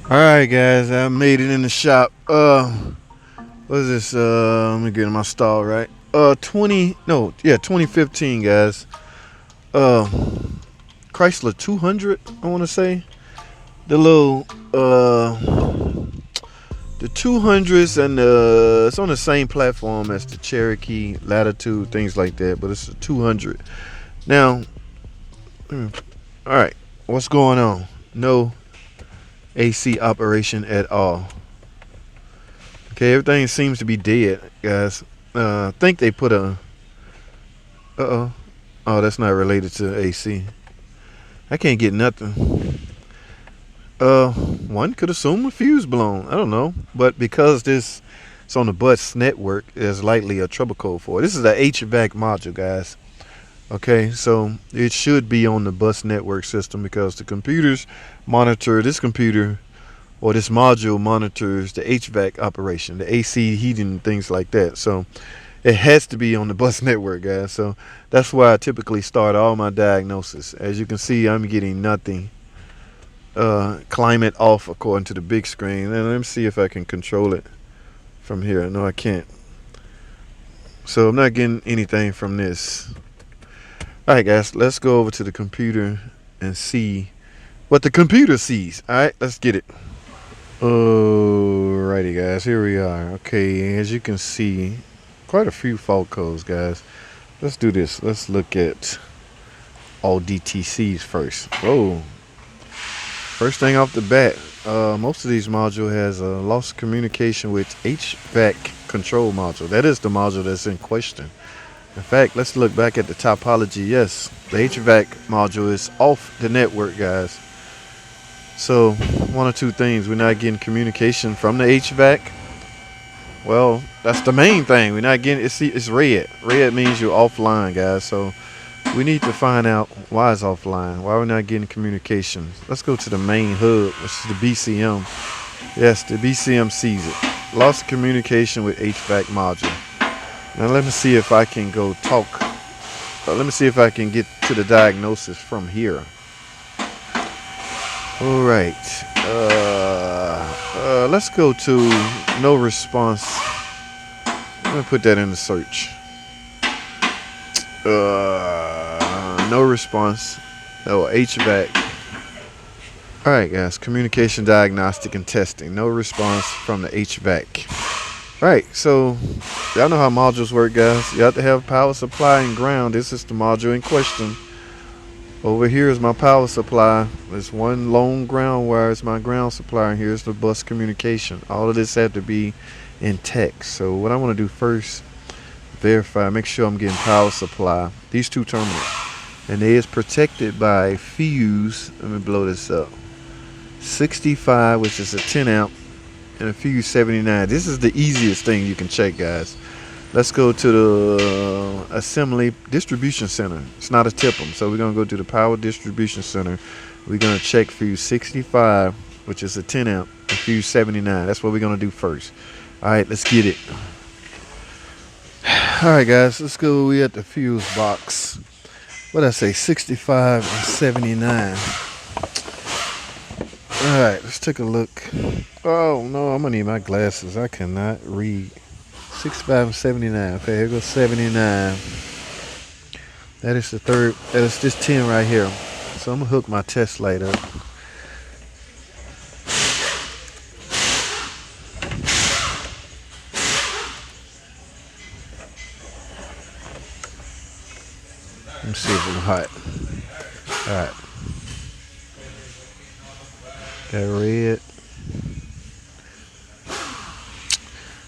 Alright guys, I made it in the shop. What is this? Let me get in my stall right. 2015 guys. Uh Chrysler 200, I wanna say. The little the 200s and it's on the same platform as the Cherokee, Latitude, things like that, but it's a 200. Now, alright, what's going on? No AC operation at all. Okay, everything seems to be dead, guys. I think they put a. Oh, that's not related to AC. I can't get nothing. One could assume a fuse blown. I don't know, but because this it's on the bus network, there's likely a trouble code for it. This is the HVAC module, guys. Okay, so it should be on the bus network system because the computers monitor this computer, or this module monitors the HVAC operation, the AC heating, things like that. So it has to be on the bus network, guys. So that's why I typically start all my diagnosis. As you can see, I'm getting nothing. Climate off according to the big screen. And let me see if I can control it from here. No, I can't. So I'm not getting anything from this. Alright guys, let's go over to the computer and see what the computer sees. Alright, let's get it. Alrighty guys, here we are. Okay, as you can see, quite a few fault codes, guys. Let's do this. Let's look at all DTCs first. Whoa. First thing off the bat, most of these modules has a lost communication with HVAC control module. That is the module that's in question. In fact, let's look back at the topology. Yes, the HVAC module is off the network, guys. So one or two things: we're not getting communication from the HVAC. Well, that's the main thing. We're not getting it's red. Red means you're offline, guys. So we need to find out why it's offline. Why we're not getting communication. Let's go to the main hub, which is the BCM. Yes, the BCM sees it. Lost communication with HVAC module. Now let me see if I can go talk. Let me see if I can get to the diagnosis from here. All right. Let's go to no response. Let me put that in the search. No response. No HVAC. All right, guys. Communication, diagnostic, and testing. No response from the HVAC. All right. So y'all know how modules work, guys. You have to have power supply and ground. This is the module in question. Over here is my power supply. There's one lone ground wire. It's my ground supply, and here's the bus communication. All of this had to be in text. So what I want to do first, verify, make sure I'm getting power supply. These two terminals, and they is protected by a fuse. Let me blow this up. 65, which is a 10 amp, and a fuse 79. This is the easiest thing you can check, guys. Let's go to the assembly distribution center. It's not a tip-em, so we're gonna go to the power distribution center. We're gonna check fuse 65, which is a 10 amp, and fuse 79. That's what we're gonna do first. All right, let's get it. All right, guys, let's go. We at the fuse box. What did I say? 65 and 79. All right, let's take a look. Oh no, I'm gonna need my glasses. I cannot read. 65 and 79. Okay, here goes 79. That is the third. That is this 10 right here. So I'm gonna hook my test light up. Let me see if it's hot. All right. Got red.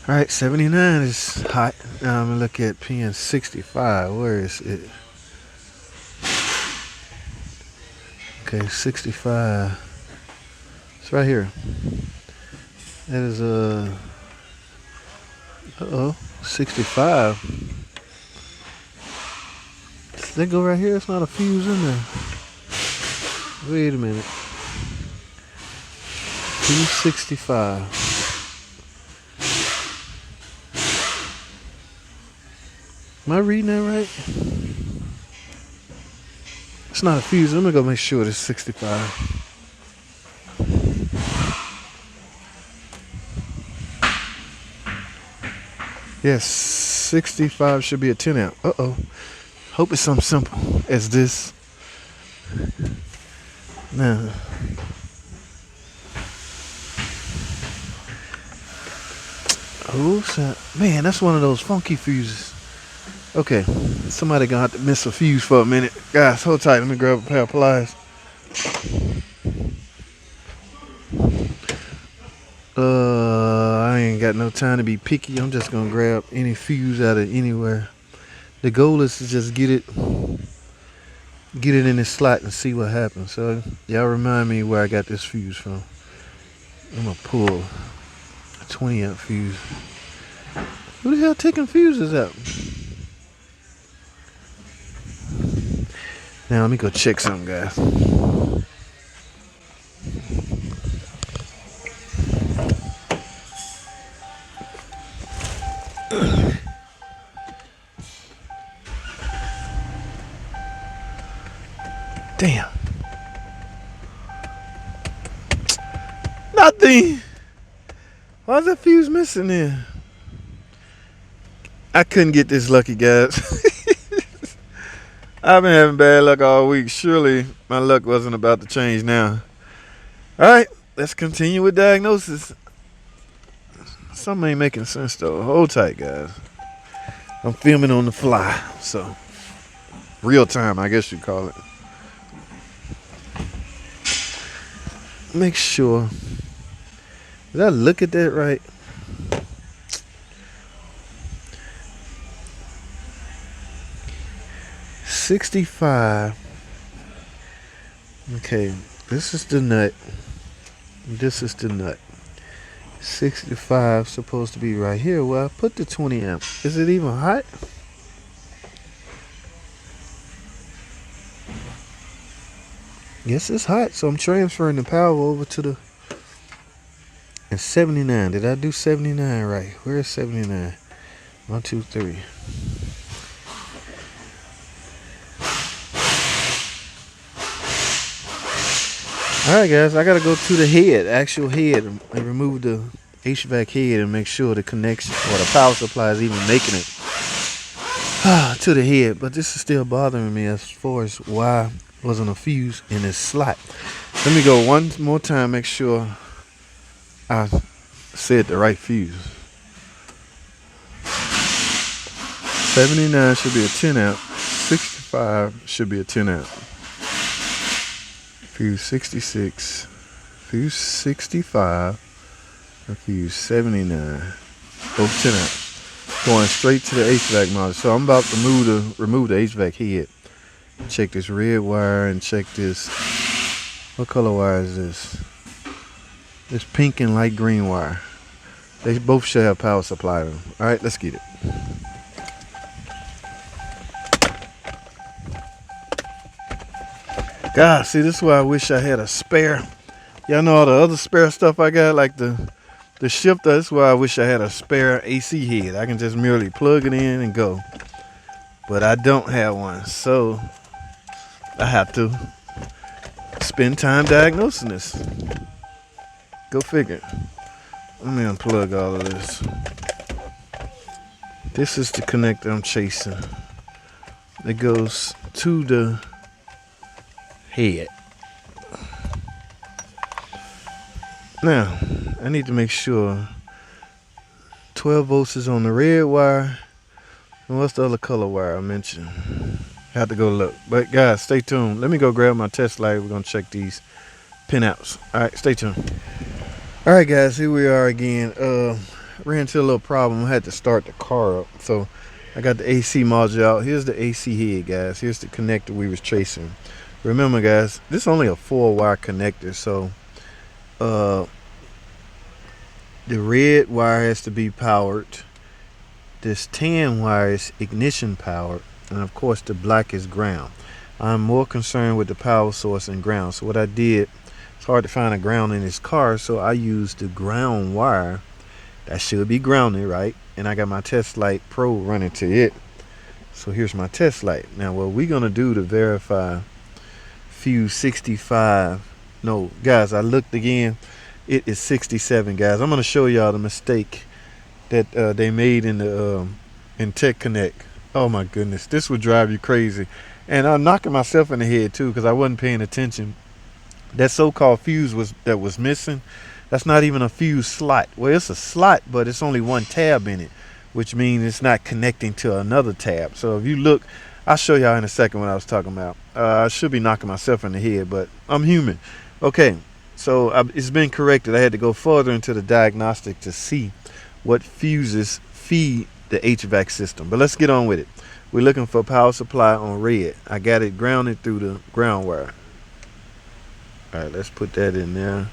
All right, 79 is hot. Now I'm gonna look at pin 65. Where is it? Okay, 65. It's right here. That is 65. Does that go right here? It's not a fuse in there. Wait a minute. Fuse 65. Am I reading that right? It's not a fuse. I'm gonna go make sure it's 65. Yes, 65 should be a 10 amp. Uh-oh. Hope it's something simple as this. Now, man, that's one of those funky fuses. Okay, somebody gonna have to miss a fuse for a minute. Guys, hold tight. Let me grab a pair of pliers. I ain't got no time to be picky. I'm just gonna grab any fuse out of anywhere. The goal is to just get it in this slot and see what happens. So y'all remind me where I got this fuse from. I'm gonna pull a 20 amp fuse. Who the hell taking fuses out? Now let me go check something, guys. Damn. Nothing. Why's that fuse missing there? I couldn't get this lucky, guys. I've been having bad luck all week. Surely my luck wasn't about to change now. Alright, let's continue with diagnosis. Something ain't making sense though. Hold tight, guys. I'm filming on the fly, so real time, I guess you'd call it. Make sure. Did I look at that right? $65. Okay, this is the nut. This is the nut. 65 supposed to be right here. Well, I put the 20 amp. Is it even hot? Yes, it's hot. So I'm transferring the power over to the. And 79. Did I do 79 right? Where is 79? 1, 2, 3. Alright guys, I gotta go to the head, actual head, and remove the HVAC head and make sure the connection or the power supply is even making it to the head. But this is still bothering me as far as why wasn't a fuse in this slot. Let me go one more time, make sure I said the right fuse. 79 should be a 10 amp, 65 should be a 10 amp. Fuse 66, fuse 65, and fuse 79, both 10 amps, going straight to the HVAC module. So I'm about to remove the HVAC head. Check this red wire and check this. What color wire is this? This pink and light green wire. They both should have power supply in them. All right, let's get it. God, see, this is why I wish I had a spare. Y'all know all the other spare stuff I got, like the shifter. This is why I wish I had a spare AC head. I can just merely plug it in and go. But I don't have one, so I have to spend time diagnosing this. Go figure. Let me unplug all of this. This is the connector I'm chasing. It goes to the head. Now, I need to make sure 12 volts is on the red wire. And what's the other color wire I mentioned? I have to go look. But guys, stay tuned. Let me go grab my test light. We're going to check these pinouts. All right, stay tuned. All right, guys, here we are again. Ran into a little problem. I had to start the car up. So I got the AC module out. Here's the AC head, guys. Here's the connector we was chasing. Remember, guys, this is only a 4-wire connector, so the red wire has to be powered. This tan wire is ignition powered, and of course the black is ground. I'm more concerned with the power source and ground. So what I did, it's hard to find a ground in this car, so I used the ground wire. That should be grounded, right? And I got my test light pro running to it. So here's my test light. Now what we're gonna do to verify fuse 65, no guys, I looked again, it is 67, guys. I'm going to show y'all the mistake that they made in Tech Connect. Oh my goodness, this would drive you crazy. And I'm knocking myself in the head too because I wasn't paying attention. That so-called fuse was missing. That's not even a fuse slot. Well, it's a slot, but it's only one tab in it, which means it's not connecting to another tab. So if you look, I'll show y'all in a second what I was talking about. I should be knocking myself in the head, but I'm human. Okay, so it's been corrected. I had to go further into the diagnostic to see what fuses feed the HVAC system. But let's get on with it. We're looking for power supply on red. I got it grounded through the ground wire. All right, let's put that in there.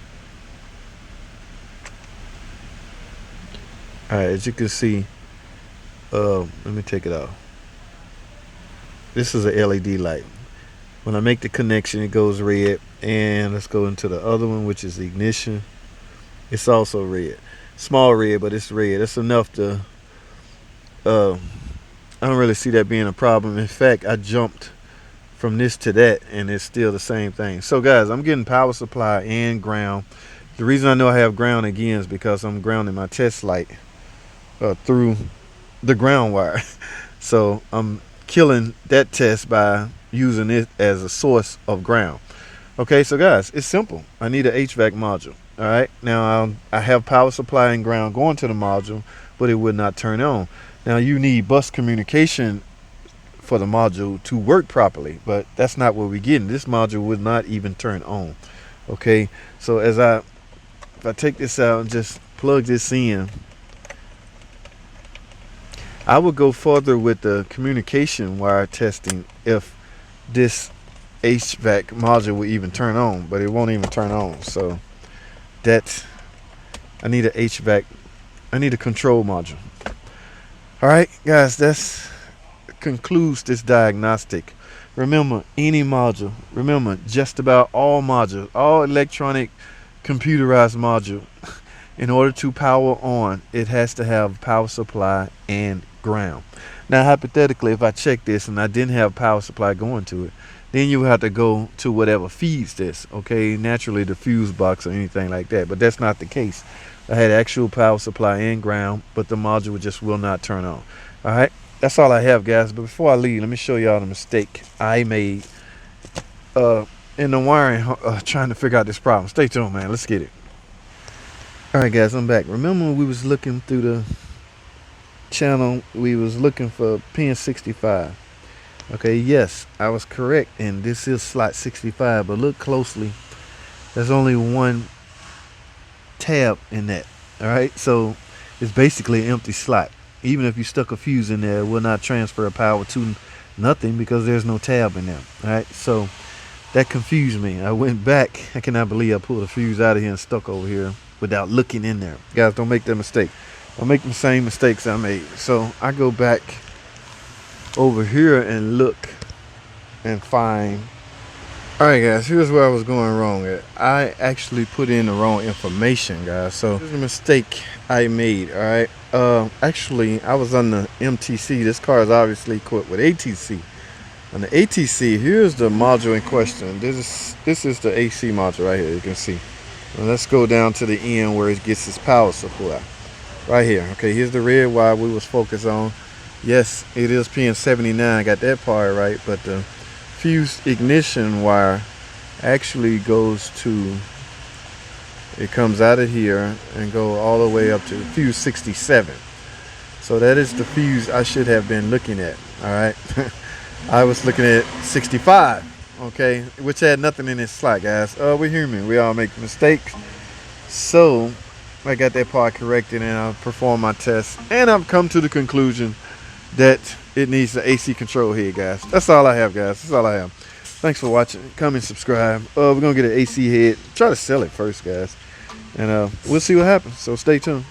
All right, as you can see, let me take it off. This is a LED light. When I make the connection, it goes red. And let's go into the other one, which is the ignition. It's also red. Small red, but it's red. It's enough to, I don't really see that being a problem. In fact, I jumped from this to that, and it's still the same thing. So guys, I'm getting power supply and ground. The reason I know I have ground again is because I'm grounding my test light through the ground wire. So I'm killing that test by using it as a source of ground. Okay, so guys, it's simple. I need an HVAC module. All right, now I have power supply and ground going to the module, but it would not turn on. Now you need bus communication for the module to work properly, but that's not what we're getting. This module would not even turn on. Okay, so if I take this out and just plug this in, I would go further with the communication wire testing if this HVAC module will even turn on, but it won't even turn on. So I need I need a control module. All right, guys, that's concludes this diagnostic. Remember, any module, remember just about all modules, all electronic computerized module, in order to power on, it has to have power supply and ground. Now hypothetically, if I check this and I didn't have power supply going to it, then you have to go to whatever feeds this. Okay, naturally the fuse box or anything like that, but that's not the case. I had actual power supply and ground, but the module just will not turn on. All right, that's all I have, guys. But before I leave, let me show y'all the mistake I made in the wiring, trying to figure out this problem. Stay tuned, man. Let's get it. All right, guys, I'm back. Remember when we was looking through the channel, we was looking for pin 65. Okay, yes, I was correct, and this is slot 65, but look closely. There's only one tab in that. All right, so it's basically an empty slot. Even if you stuck a fuse in there, it will not transfer power to nothing because there's no tab in there. All right, so that confused me. I went back. I cannot believe I pulled a fuse out of here and stuck over here without looking in there. Guys, don't make that mistake. Don't make the same mistakes I made. So I go back over here and look and find. All right, guys, here's where I was going wrong at. I actually put in the wrong information, guys. So here's a mistake I made. All right, actually I was on the MTC. This car is obviously equipped with ATC. On the ATC, here's the module in question. This is the AC module right here. You can see. Now let's go down to the end where it gets its power supply. Right here. Okay, here's the red wire we was focused on. Yes, it is pin 79. Got that part right, but the fuse ignition wire actually goes to, it comes out of here and go all the way up to fuse 67. So that is the fuse I should have been looking at. All right. I was looking at 65, okay, which had nothing in its slot, guys. We're human. We all make mistakes. So I got that part corrected, and I performed my test, and I've come to the conclusion that it needs the AC control head, guys. That's all I have, guys. That's all I have. Thanks for watching. Comment, subscribe. We're going to get an AC head. Try to sell it first, guys. And we'll see what happens. So stay tuned.